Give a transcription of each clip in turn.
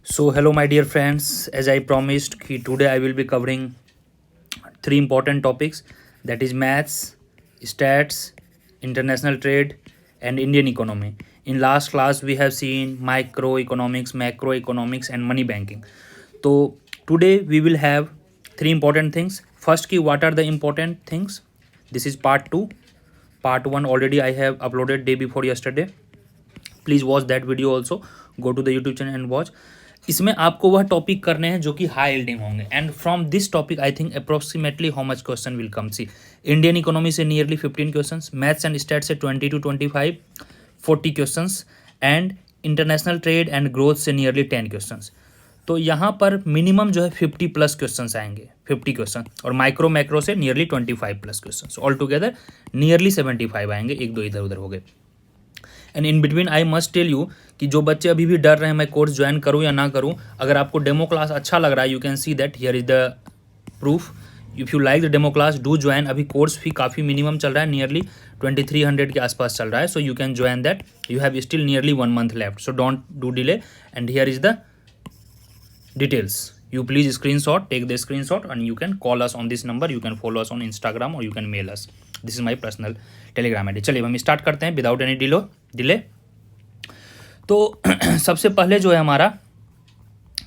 So hello my dear friends, as I promised today I will be covering three important topics, that is maths, stats, international trade and Indian economy. In last class we have seen microeconomics, macroeconomics and money banking. So today we will have three important things. First key, what are the important things? This is part 2. Part 1 already I have uploaded day before yesterday. Please watch that video also, go to the YouTube channel and watch. इसमें आपको वह topic करने हैं जो कि high yielding होंगे, and from this topic I think approximately how much question will come. See, Indian economy से nearly 15 question, maths and stat से 20 to 25 40 क्वेश्चन, and international trade and growth से नियरली 10 क्वेश्चन. तो यहाँ पर मिनिमम जो है 50 प्लस क्वेश्चन आएंगे, 50 क्वेश्चन, और माइक्रो मैक्रो से nearly 25 plus question, all together nearly 75 आएंगे. एक दो इधर उधर हो गए. And in between I must tell you कि जो बच्चे अभी भी डर रहे हैं मैं कोर्स ज्वाइन करूं या ना करूं, अगर आपको डेमो क्लास अच्छा लग रहा है, you can see that here is the proof. If you like the demo class do join. अभी कोर्स फी काफ़ी मिनिमम चल रहा है, नियरली 2300 के आसपास चल रहा है. So you can join that. You have still nearly 1 month left, so don't do delay. And here is the details. You please screenshot, take the screenshot and you can call us on this number. You can follow us on Instagram or you can mail us. This is my personal Telegram ID. चलिए हम start करते हैं without any delay. तो सबसे पहले जो है हमारा,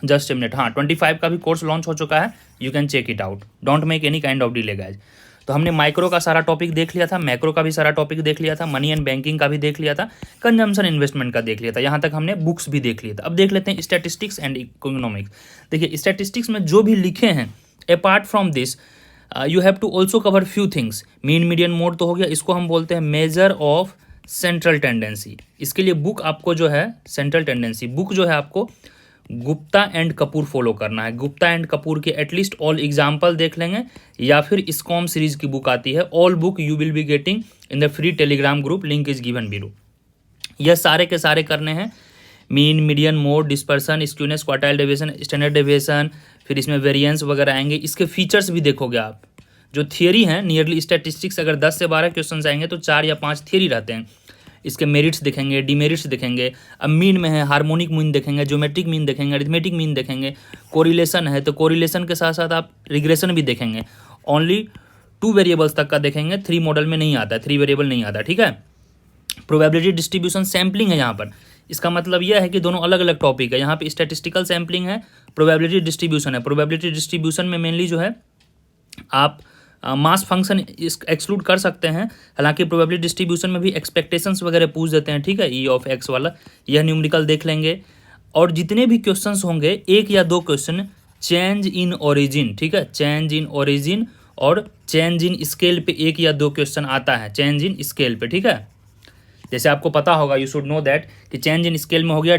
जस्ट ए मिनट, हाँ 25 का भी कोर्स लॉन्च हो चुका है. You can check it out. Don't make any kind of delay guys. तो हमने माइक्रो का सारा टॉपिक देख लिया था, मैक्रो का भी सारा टॉपिक देख लिया था, मनी एंड बैंकिंग का भी देख लिया था, कंजम्पशन इन्वेस्टमेंट का देख लिया था. यहाँ तक हमने बुक्स भी देख लिया था. अब देख लेते हैं स्टैटिस्टिक्स एंड इकोनॉमिक्स. देखिए स्टैटिस्टिक्स में जो भी लिखे हैं, apart from this you have to also cover few things. Mean median mode तो हो गया, इसको हम बोलते हैं मेजर ऑफ सेंट्रल टेंडेंसी. इसके लिए बुक आपको जो है, सेंट्रल टेंडेंसी बुक जो है आपको गुप्ता एंड कपूर फॉलो करना है. गुप्ता एंड कपूर के एटलीस्ट ऑल एग्जाम्पल देख लेंगे, या फिर स्कॉम सीरीज की बुक आती है, all book you will be getting in the free Telegram group, link is given below. यह सारे के सारे करने हैं. Mean median mode, dispersion, skewness, quartile deviation, standard deviation, फिर इसमें वेरिएंस वगैरह आएंगे. इसके फीचर्स भी देखोगे आप. जो थियरी हैं, नियरली स्टैटिस्टिक्स अगर 10 से 12 क्वेश्चन आएंगे तो 4 या 5 थियरी रहते हैं. इसके मेरिट्स देखेंगे, डीमेरिट्स देखेंगे. अब मीन में है, हार्मोनिक मीन देखेंगे, ज्योमेट्रिक मीन देखेंगे, अरिथमेटिक मीन देखेंगे. कोरिलेशन है तो कोरिलेशन के साथ साथ आप रिग्रेशन भी देखेंगे. ओनली 2 वेरिएबल्स तक का देखेंगे, 3 मॉडल में नहीं आता है, 3 वेरिएबल नहीं आता. ठीक है. प्रोबेबिलिटी डिस्ट्रीब्यूशन सैम्पलिंग है यहाँ पर. इसका मतलब यह है कि दोनों अलग अलग टॉपिक है. यहाँ पे स्टैटिस्टिकल सैम्पलिंग है, प्रोबेबिलिटी डिस्ट्रीब्यूशन है. प्रोबेबिलिटी डिस्ट्रीब्यूशन में मेनली जो है आप मास फंक्शन एक्सक्लूड कर सकते हैं. हालांकि प्रोबेबिलिटी डिस्ट्रीब्यूशन में भी एक्सपेक्टेशंस वगैरह पूछ देते हैं. ठीक है, ई ऑफ एक्स वाला, यह न्यूमेरिकल देख लेंगे. और जितने भी क्वेश्चंस होंगे, 1 या 2 क्वेश्चन चेंज इन ओरिजिन. ठीक है, चेंज इन ओरिजिन और चेंज इन स्केल पे 1 या 2 क्वेश्चन आता है, चेंज इन स्केल पे. ठीक है, जैसे आपको पता होगा, यू शुड नो दैट कि चेंज इन स्केल में हो गया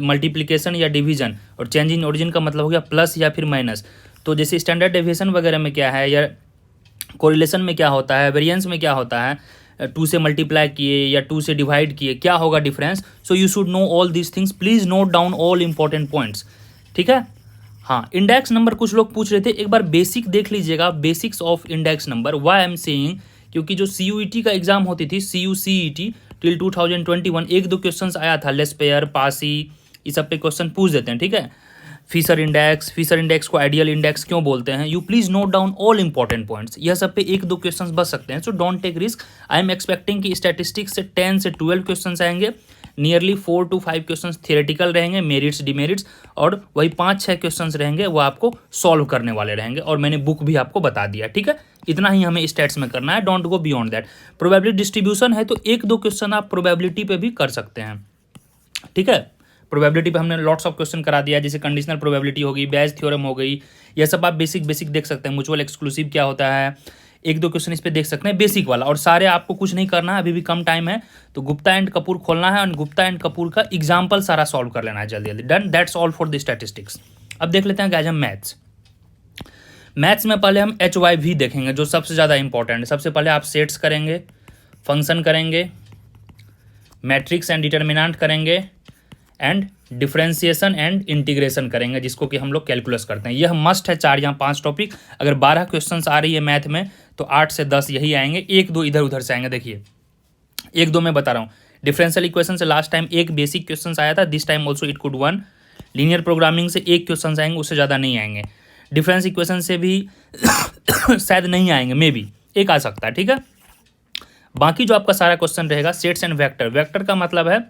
मल्टीप्लीकेशन या डिवीजन, और चेंज इन ओरिजिन का मतलब हो गया प्लस या फिर माइनस. तो जैसे स्टैंडर्ड डेविएशन वगैरह में क्या है, या कोरिलेशन में क्या होता है, वेरिएंस में क्या होता है, 2 से मल्टीप्लाई किए या 2 से डिवाइड किए, क्या होगा difference. So you should know all these things. Please note down all important points. ठीक है. हाँ, इंडेक्स नंबर कुछ लोग पूछ रहे थे, एक बार बेसिक देख लीजिएगा, basics of index number. Why I am saying, क्योंकि जो CUET का एग्जाम होती थी, CUCET टिल 2021, 1-2 क्वेश्चन आया था, लेस्पेयर, पासी, इस सब पे क्वेश्चन पूछ देते हैं. ठीक है. फिशर इंडेक्स को आइडियल इंडेक्स क्यों बोलते हैं. You please note down all important points. यह सब पे 1-2 क्वेश्चंस बच सकते हैं. So don't take risk. I am expecting कि स्टैटिस्टिक्स से 10 से 12 क्वेश्चंस आएंगे. नियरली 4 to 5 क्वेश्चंस थियोरेटिकल रहेंगे, मेरिट्स डिमेरिट्स, और वही 5-6 क्वेश्चंस रहेंगे वो आपको सॉल्व करने वाले रहेंगे. और मैंने बुक भी आपको बता दिया. ठीक है, इतना ही हमें स्टैट्स में करना है. Don't go beyond that. Probability distribution है तो 1-2 क्वेश्चन आप प्रोबेबिलिटी पे भी कर सकते हैं. ठीक है. प्रोबेबिलिटी पे हमने लॉट्स ऑफ क्वेश्चन करा दिया, जैसे कंडीशनल प्रोबेबिलिटी हो गई, बैज थ्योरम हो गई, यह सब आप बेसिक देख सकते हैं. म्यूचुअल एक्सक्लूसिव क्या होता है, 1-2 क्वेश्चन इस पे देख सकते हैं, बेसिक वाला. और सारे आपको कुछ नहीं करना है, अभी भी कम टाइम है, तो गुप्ता एंड कपूर खोलना है और गुप्ता एंड कपूर का एग्जाम्पल सारा सॉल्व कर लेना है जल्दी जल्दी. Done. That's all for the statistics. अब देख लेते हैं कि आज हम मैथ्स में पहले हम HYV देखेंगे, जो सबसे ज़्यादा इंपॉर्टेंट है. सबसे पहले आप सेट्स करेंगे, फंक्शन करेंगे, मैट्रिक्स एंड डिटर्मिनेंट करेंगे, एंड डिफरेंशिएशन एंड इंटीग्रेशन करेंगे, जिसको कि हम लोग कैलकुलस करते हैं. यह मस्ट है 4 या 5 टॉपिक. अगर 12 क्वेश्चंस आ रही है मैथ में तो 8 से 10 यही आएंगे, 1-2 इधर उधर से आएंगे. देखिए 1-2 मैं बता रहा हूँ. डिफरेंशियल इक्वेशन से लास्ट टाइम एक बेसिक क्वेश्चन आया था, this time also it could 1 linear programming से एक क्वेश्चन आएंगे, उससे ज़्यादा नहीं आएंगे। डिफरेंस इक्वेशन से भी शायद नहीं आएंगे, मे बी एक आ सकता है, ठीक है। बाकी जो आपका सारा क्वेश्चन रहेगा सेट्स एंड वेक्टर, वेक्टर का मतलब है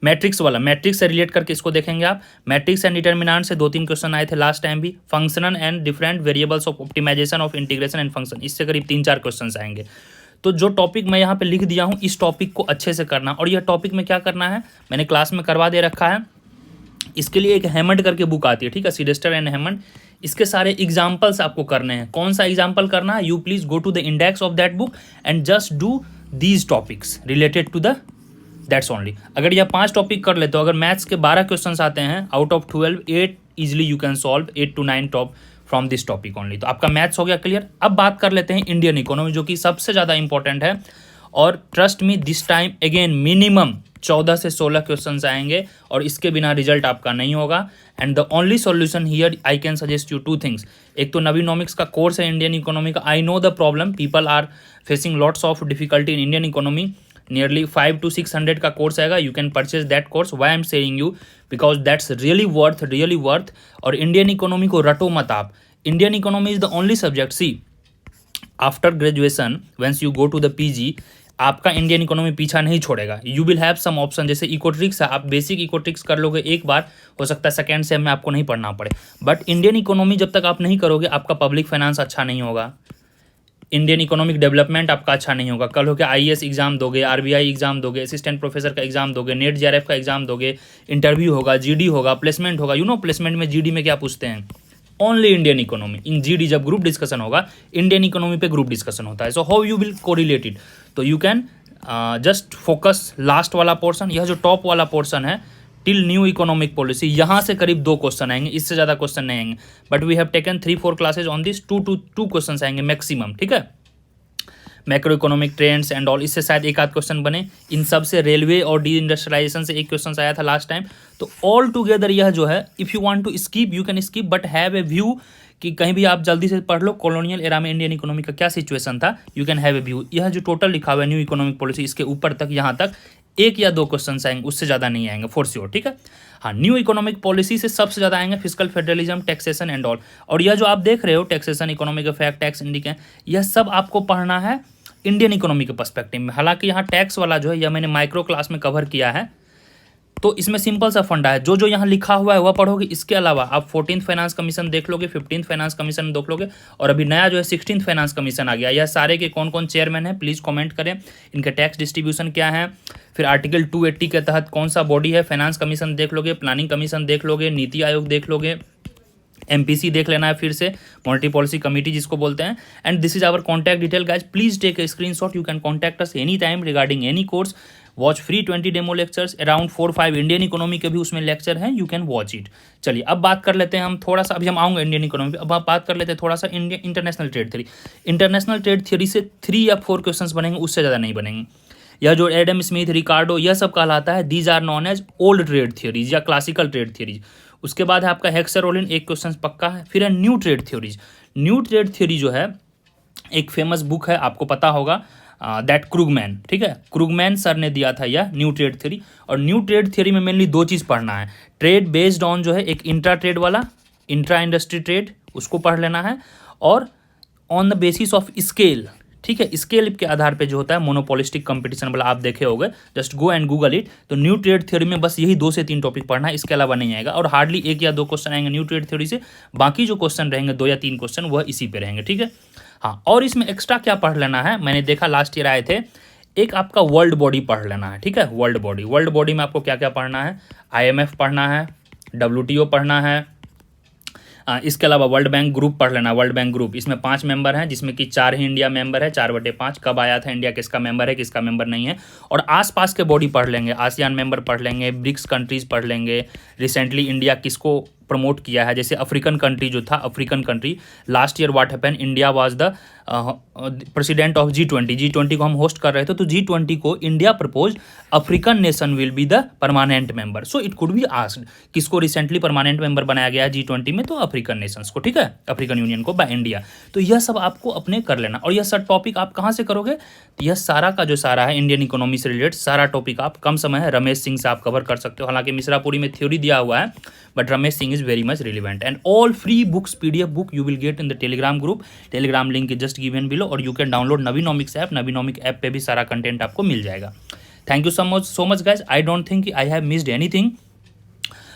मैट्रिक्स वाला, मैट्रिक्स से रिलेट करके इसको देखेंगे आप। मैट्रिक्स एंड डिटर्मिनेंट से 2-3 क्वेश्चन आए थे लास्ट टाइम भी। Functional and different variables of optimisation of integration and function, इससे करीब 3-4 क्वेश्चन आएंगे। तो जो टॉपिक मैं यहाँ पे लिख दिया हूँ, इस टॉपिक को अच्छे से करना। और यह टॉपिक में क्या करना है, मैंने क्लास में करवा दे रखा है। इसके लिए एक हैमंड करके बुक आती है, ठीक है, सीडेस्टर एंड हैमंड। इसके सारे एग्जाम्पल्स आपको करने हैं। कौन सा एग्जाम्पल करना है, you please go to the index of that book and just do these topics related to the that's only. अगर यह 5 टॉपिक कर ले तो अगर मैथ्स के 12 क्वेश्चन आते हैं out of 12, 8 easily you can solve 8 to 9 top from this topic only. तो आपका मैथ्स हो गया क्लियर। अब बात कर लेते हैं इंडियन इकोनॉमी, जो कि सबसे ज़्यादा इंपॉर्टेंट है। और trust me this time again minimum 14 से 16 क्वेश्चन आएंगे और इसके बिना रिजल्ट आपका नहीं होगा। And the only solution here I can suggest you 2 things. एक तो नवीनॉमिक्स का कोर्स है इंडियन इकोनॉमी का। I know the problem, people are facing lots of difficulty in Indian economy. Nearly 500 to 600 का कोर्स आएगा, you can purchase that course. Why I am saying you, because that's really worth. और Indian economy को रटो मत आप। Indian economy is the only subject, see after graduation once you go to the PG, आपका Indian economy पीछा नहीं छोड़ेगा। You will have some option, जैसे इकोट्रिक्स है, आप बेसिक इकोट्रिक्स कर लोगे एक बार, हो सकता है सेकेंड सेम में आपको नहीं पढ़ना पड़े। बट इंडियन इकोनॉमी जब तक आप नहीं करोगे, आपका पब्लिक फाइनेंस अच्छा नहीं होगा, इंडियन इकोनॉमिक डेवलपमेंट आपका अच्छा नहीं होगा। कल हो के आईएएस एग्जाम दोगे, आरबीआई एग्जाम दोगे, असिस्टेंट प्रोफेसर का एग्जाम दोगे, नेट जेआरएफ का एग्जाम दोगे, इंटरव्यू होगा, जीडी होगा, प्लेसमेंट होगा। यू नो प्लेसमेंट में जीडी में क्या पूछते हैं, only Indian economy. In GD जब ग्रुप डिस्कशन होगा, इंडियन इकोनॉमी पे ग्रुप डिस्कशन होता है। So how you will correlated, तो you can just focus last वाला पोर्शन। यह जो टॉप वाला पोर्शन है टिल न्यू इकोनॉमिक पॉलिसी, यहाँ से करीब 2 क्वेश्चन आएंगे, इससे ज़्यादा क्वेश्चन नहीं आएंगे। But we have taken 3-4 classes on this, 2 question आएंगे मैक्सिमम, ठीक है। Macro economic trends and all, इससे शायद एक आध क्वेश्चन बने। इन सब से रेलवे और डी इंडस्ट्रियलाइजेशन से एक क्वेश्चन आया था लास्ट टाइम। तो ऑल टुगेदर यह जो है, if you want to skip you can skip, but have a view कि कहीं भी आप जल्दी से पढ़ लो कॉलोनियल एरा में इंडियन इकोनॉमी का क्या सिचुएशन था, you can have a view. यह जो टोटल लिखा हुआ है न्यू इकोनॉमिक पॉलिसी, इसके ऊपर तक यहाँ तक 1 या 2 क्वेश्चन आएंगे, उससे ज़्यादा नहीं आएंगे फॉर श्योर, ठीक है। हाँ, न्यू इकोनॉमिक पॉलिसी से सबसे ज़्यादा आएंगे physical federalism, taxation and all. और यह जो आप देख रहे हो taxation, economic effect, tax indication, यह सब आपको पढ़ना है इंडियन इकोनॉमी के पर्सपेक्टिव में। हालांकि यहाँ टैक्स वाला जो है यह मैंने माइक्रो क्लास में कवर किया है, तो इसमें सिंपल सा फंडा है, जो जो यहाँ लिखा हुआ है वह पढ़ोगे। इसके अलावा आप 14th फाइनेंस कमीशन देख लोगे, 15th फाइनेंस कमीशन देख लोगे, और अभी नया जो है 16th फाइनेंस कमीशन आ गया। यह सारे के कौन कौन चेयरमैन है प्लीज़ कमेंट करें, इनके टैक्स डिस्ट्रीब्यूशन क्या है, फिर आर्टिकल 280 के तहत कौन सा बॉडी है, फाइनेंस कमीशन देख लोगे, प्लानिंग कमीशन देख लोगे, नीति आयोग देख लोगे, एमपीसी देख लेना है, फिर से मॉनेटरी पॉलिसी कमेटी जिसको बोलते हैं। And this is our contact detail guys, please take a screenshot, you can contact us any time regarding any course. Watch free 20 demo lectures, around 4-5 Indian economy के भी उसमें लेक्चर हैं, you can watch it. चलिए अब बात कर लेते हैं हम थोड़ा सा, अभी हम आऊँगे इंडियन इकोनॉमी पे, अब आप बात कर लेते हैं थोड़ा सा Indian international trade theory. International trade theory से 3 या 4 क्वेश्चन बनेंगे, उससे ज़्यादा नहीं बनेंगे। यह जो एडम स्मिथ, रिकार्डो, यह सब कहलाता है, these are known as old trade theories या क्लासिकल ट्रेड थ्योरीज। उसके बाद है आपका हेक्सर-रोलिन, एक क्वेश्चन पक्का है। फिर है new trade theories. New trade theory जो है एक फेमस बुक है, आपको पता होगा, दैट क्रूगमैन, ठीक है, क्रूगमैन सर ने दिया था यह न्यू ट्रेड थ्योरी। और न्यू ट्रेड थ्योरी में मेनली 2 चीज़ पढ़ना है, ट्रेड बेस्ड ऑन जो है एक इंट्रा ट्रेड वाला, इंट्रा इंडस्ट्री ट्रेड, उसको पढ़ लेना है, और on the basis of scale, ठीक है, स्केल के आधार पे जो होता है मोनोपोलिस्टिक कंपटीशन वाला, आप देखे होगे, just go and Google it. तो न्यू ट्रेड थ्योरी में बस यही 2 से 3 टॉपिक पढ़ना है, इसके अलावा नहीं आएगा। और हार्डली 1 या 2 क्वेश्चन आएंगे न्यू ट्रेड थ्योरी से, बाकी जो क्वेश्चन रहेंगे 2 या 3 क्वेश्चन वह इसी पे रहेंगे, ठीक है। हाँ, और इसमें एक्स्ट्रा क्या पढ़ लेना है, मैंने देखा लास्ट ईयर आए थे, एक आपका वर्ल्ड बॉडी पढ़ लेना है, ठीक है। वर्ल्ड बॉडी में आपको क्या क्या पढ़ना है, IMF पढ़ना है, WTO पढ़ना है, इसके अलावा वर्ल्ड बैंक ग्रुप पढ़ लेना। वर्ल्ड बैंक ग्रुप, इसमें 5 मेंबर हैं, जिसमें कि 4 ही इंडिया मेंबर है, 4/5। कब आया था इंडिया, किसका मेंबर है, किसका मेंबर नहीं है। और आसपास के बॉडी पढ़ लेंगे, आसियान मेंबर पढ़ लेंगे, ब्रिक्स कंट्रीज पढ़ लेंगे, रिसेंटली इंडिया किसको प्रमोट किया है, जैसे अफ्रीकन कंट्री जो था, African country last year what happen, India was the president of G20 को हम होस्ट कर रहे थे, तो G20 को India propose African nation will be the permanent member. So it could be asked, किसको रिसेंटली परमानेंट मेंबर बनाया गया है G20 में, तो अफ्रीकन नेशंस को, ठीक है, अफ्रीकन यूनियन को बाय इंडिया। तो यह सब आपको अपने कर लेना। और यह सब टॉपिक आप कहाँ से करोगे, तो यह सारा का जो सारा है इंडियन इकोनॉमी से रिलेटेड सारा टॉपिक आप कम समय है रमेश सिंह से आप कवर कर सकते हो। हालांकि मिश्रापुरी में थ्योरी दिया हुआ है, but Ramesh Singh is very much relevant. And all free books PDF book you will get in the Telegram group. Telegram link is just given below, और you can download Navinomics app. Navinomics app पे भी सारा content आपको मिल जाएगा। Thank you so much guys. I don't think I have missed anything.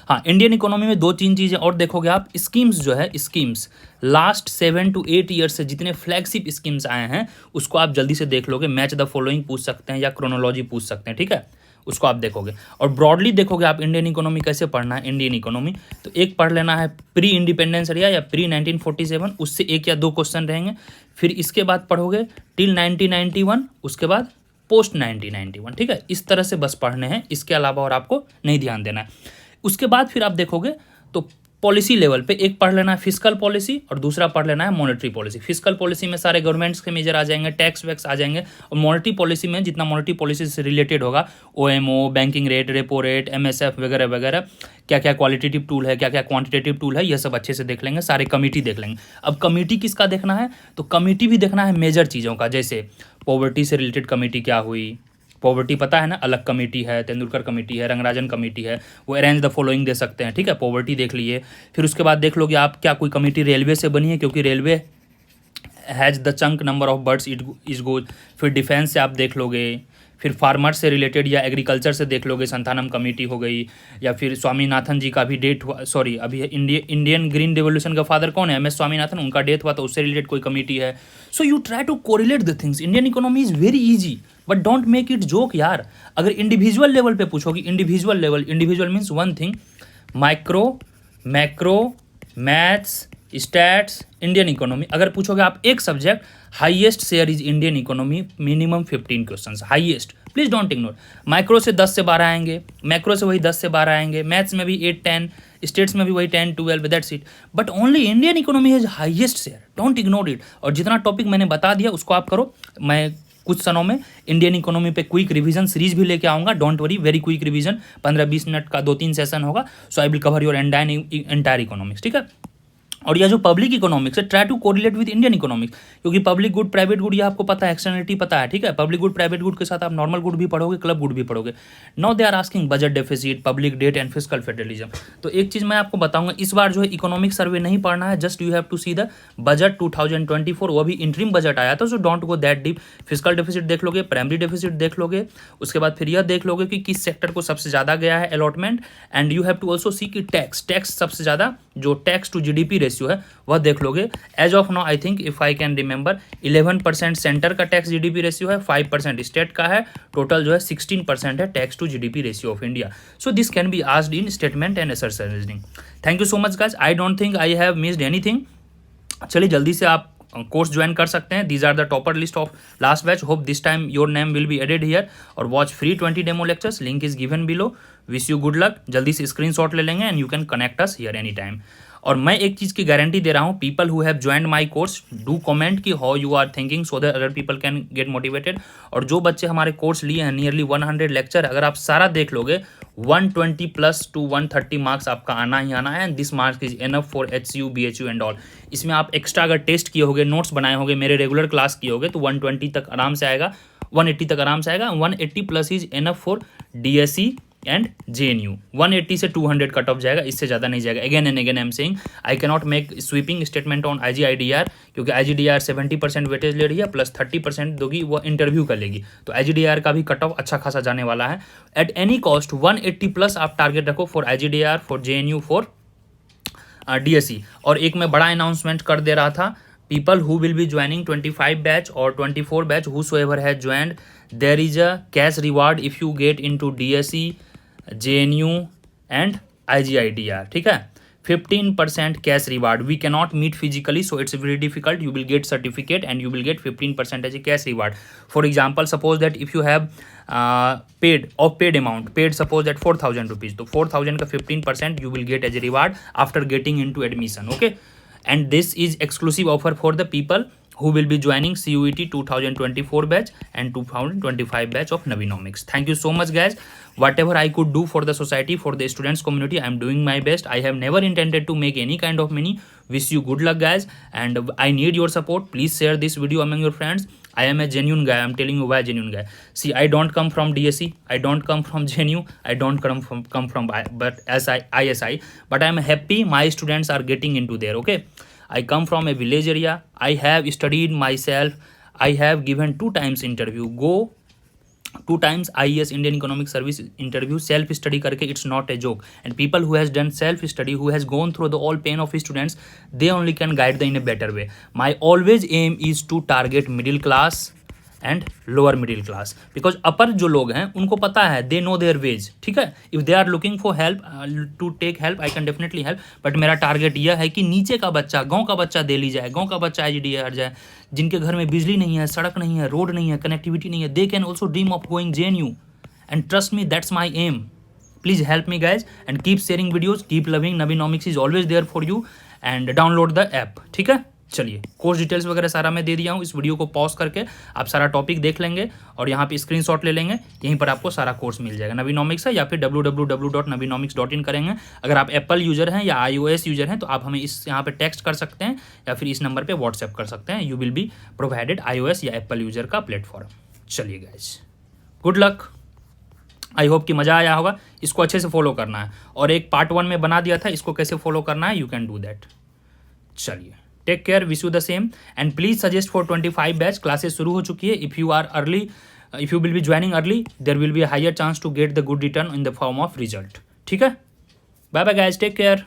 हाँ, Indian economy में 2-3 चीज़ें और देखोगे आप। स्कीम्स जो है, स्कीम्स लास्ट 7 to 8 ईयर्स से जितने फ्लैगशिप स्कीम्स आए हैं उसको आप जल्दी से देख लोगे। मैच द फॉलोइंग पूछ सकते हैं या क्रोनोलॉजी पूछ सकते हैं, ठीक है, उसको आप देखोगे। और ब्रॉडली देखोगे आप इंडियन इकोनॉमी कैसे पढ़ना है। इंडियन इकोनॉमी तो एक पढ़ लेना है प्री इंडिपेंडेंस इंडिया या प्री 1947, उससे 1 या 2 क्वेश्चन रहेंगे। फिर इसके बाद पढ़ोगे टिल 1991, उसके बाद पोस्ट 1991, ठीक है। इस तरह से बस पढ़ने हैं, इसके अलावा और आपको नहीं ध्यान देना है। उसके बाद फिर आप देखोगे तो पॉलिसी लेवल पे एक पढ़ लेना है फिस्कल पॉलिसी और दूसरा पढ़ लेना है मॉनेटरी पॉलिसी। फिस्कल पॉलिसी में सारे गवर्नमेंट्स के मेजर आ जाएंगे, टैक्स वैक्स आ जाएंगे। और मॉनेटरी पॉलिसी में जितना मॉनेटरी पॉलिसी से रिलेटेड होगा, OMO, banking rate, repo rate, MSF वगैरह वगैरह, क्या क्या क्वालिटेटिव टूल है, क्या क्या क्वांटिटेटिव टूल है, यह सब अच्छे से देख लेंगे। सारे कमिटी देख लेंगे। अब कमिटी किसका देखना है, तो कमिटी भी देखना है मेजर चीज़ों का, जैसे पॉवर्टी से रिलेटेड कमिटी क्या हुई। पॉवर्टी पता है ना, अलग कमेटी है, तेंदुलकर कमेटी है, रंगराजन कमेटी है, वो अरेंज द फॉलोइंग दे सकते हैं, ठीक है। पॉवर्टी देख लिए। फिर उसके बाद देख लोगे आप क्या कोई कमेटी रेलवे से बनी है, क्योंकि railway has the chunk number of birds it is goes. फिर डिफेंस से आप देख लोगे। फिर फार्मर से रिलेटेड या एग्रीकल्चर से देख लोगे, संथानम कमेटी हो गई। या फिर स्वामीनाथन जी का भी डेट हुआ, सॉरी अभी इंडियन ग्रीन रेवोल्यूशन का फादर कौन है, MS स्वामीनाथन, उनका डेथ हुआ, तो उससे रिलेटेड कोई कमेटी है। So you try to correlate the things. Indian economy is very easy, but don't make it joke यार। अगर इंडिविजुअल लेवल पे पूछोगी, individual level, individual means one thing, micro, macro, maths, stats, Indian economy, अगर पूछोगे आप एक subject, highest share is Indian economy, minimum 15 questions highest, please don't ignore. Micro से 10 से 12 आएंगे, मैक्रो से वही 10 से 12 आएंगे, मैथ्स में भी 8-10, स्टेट्स में भी वही 10-12, that's it. But only Indian economy has highest share, don't ignore it. और जितना टॉपिक मैंने बता दिया उसको आप करो। मैं कुछ क्षणों में इंडियन इकोनॉमी पे क्विक रिवीजन सीरीज भी लेके आऊँगा, don't worry, very quick revision, 15-20 minute का 2-3 सेशन होगा। So I will cover your entire economics, ठीक है। और यह जो पब्लिक इकोनॉमिक्स है, try to correlate with Indian economics, क्योंकि पब्लिक गुड, प्राइवेट गुड, ये आपको पता है, एक्सटर्नलिटी पता है, ठीक है। पब्लिक गुड, प्राइवेट गुड के साथ आप नॉर्मल गुड भी पढ़ोगे, क्लब गुड भी पढ़ोगे। Now they are asking budget deficit, public debt and fiscal federalism. तो एक चीज़ मैं आपको बताऊंगा, इस बार जो है इकोनॉमिक सर्वे नहीं पढ़ना है, just you have to see the budget 2024, वो भी इंटरिम बजट आया था, so don't go that deep. Fiscal deficit देख लोगे, प्राइमरी डेफिसिट देख लोगे, उसके बाद फिर यह देख लोगे कि किस सेक्टर को सबसे ज़्यादा गया है allotment. And you have to also see कि टैक्स सबसे ज़्यादा जो टैक्स टू GDP रेशियो है वह देख लोगे। As of now I think if I can remember 11% centre का टैक्स GDP रेशियो है, 5% स्टेट का है, टोटल जो है 16% है tax to GDP ratio of India. So this can be asked in statement and assertion reasoning. Thank you so much guys, I don't think I have missed anything. चलिए जल्दी से आप कोर्स ज्वाइन कर सकते हैं। These are the topper list of last batch, hope this time your name will be added here. और watch free 20 demo lectures, link is given below. Wish you good luck. जल्दी से screenshot ले लेंगे and you can connect us here any time. और मैं एक चीज़ की गारंटी दे रहा हूँ, people who have joined my course do comment कि how you are thinking, so that other people can get motivated. और जो बच्चे हमारे कोर्स लिए हैं, नियरली 100 लेक्चर, अगर आप सारा देख लोगे 120+ to 130 मार्क्स आपका आना ही आना है। And this marks is enough for HCU, BHU and all. इसमें आप एक्स्ट्रा अगर टेस्ट किए होगे, नोट्स बनाए होगे, मेरे रेगुलर क्लास किए होगे, तो 120 तक आराम से आएगा, 180 तक आराम से आएगा। 180+ is enough for DSE and JNU। 180 से 200 कट ऑफ जाएगा, इससे ज़्यादा नहीं जाएगा। Again and again I am saying, I can not make sweeping statement on IGIDR, क्योंकि IGDR 70% वेटेज ले रही है, प्लस 30% दोगी वो इंटरव्यू कर लेगी। तो IGDR का भी कट ऑफ अच्छा खासा जाने वाला है। एट एनी कॉस्ट 180+ आप टारगेट रखो for IGDR, for JNU, for DSE। और एक मैं बड़ा अनाउंसमेंट कर दे रहा था, people who will be joining 25 batch or 24 batch, whosoever has joined, there is a cash reward if you get into DSE, JNU and IGIDR, ठीक है। 15% cash reward. We cannot meet physically, so it's very difficult. You will get certificate and you will get 15% as a cash reward. For example, suppose that if you have paid amount, paid suppose that 4,000 rupees, तो 4,000 का 15% you will get as a reward after getting into admission, okay? And this is exclusive offer for the people who will be joining CUET 2024 batch and 2025 batch of Navinomics. Thank you so much, guys. Whatever I could do for the society, for the students community, I am doing my best. I have never intended to make any kind of money. Wish you good luck, guys, and I need your support. Please share this video among your friends. I am a genuine guy. I'm telling you why genuine guy. See, I don't come from DSE. I don't come from GNU. I don't come from but ISI. But I'm happy my students are getting into there. Okay. I come from a village area. I have studied myself. I have given 2 times interview. Go 2 times IES Indian Economic Service interview. Self study करके, it's not a joke. And people who has done self study, who has gone through the all pain of students, they only can guide them in a better way. My always aim is to target middle class and lower middle class, because upper जो लोग हैं उनको पता है, they know there ways. ठीक है, if they are looking for help to take help, I can definitely help. But मेरा target यह है कि नीचे का बच्चा, गांव का बच्चा दिल्ली जाए, गांव का बच्चा IGDR जाए, जिनके घर में बिजली नहीं है, सड़क नहीं है, रोड नहीं है, कनेक्टिविटी नहीं है, they can also dream of going JNU. And trust me, that's my aim. Please help me guys and keep sharing videos, keep loving. Navinomics is always there for you and download the app. ठीक है, चलिए course details वगैरह सारा मैं दे दिया हूँ. इस video को पॉज करके आप सारा टॉपिक देख लेंगे और यहाँ पे स्क्रीनशॉट ले लेंगे. यहीं पर आपको सारा कोर्स मिल जाएगा. नवीनॉमिक्स है या फिर www.navinomics.in करेंगे. अगर आप एप्पल यूजर हैं या iOS यूजर हैं तो आप हमें इस यहाँ पे टेक्स्ट कर सकते हैं या फिर इस नंबर पे व्हाट्सएप कर सकते हैं. You will be provided iOS या एप्पल यूजर का प्लेटफॉर्म. चलिए guys, good luck. I hope कि मज़ा आया होगा. इसको अच्छे से फॉलो करना है और एक पार्ट 1 में बना दिया था, इसको कैसे फॉलो करना है, यू कैन डू दैट. चलिए, take care, wish you the same and please suggest for 25 batch. Classes शुरू हो चुकी है. If you are early, if you will be joining early, there will be a higher chance to get the good return in the form of result. ठीक है, bye bye guys, take care.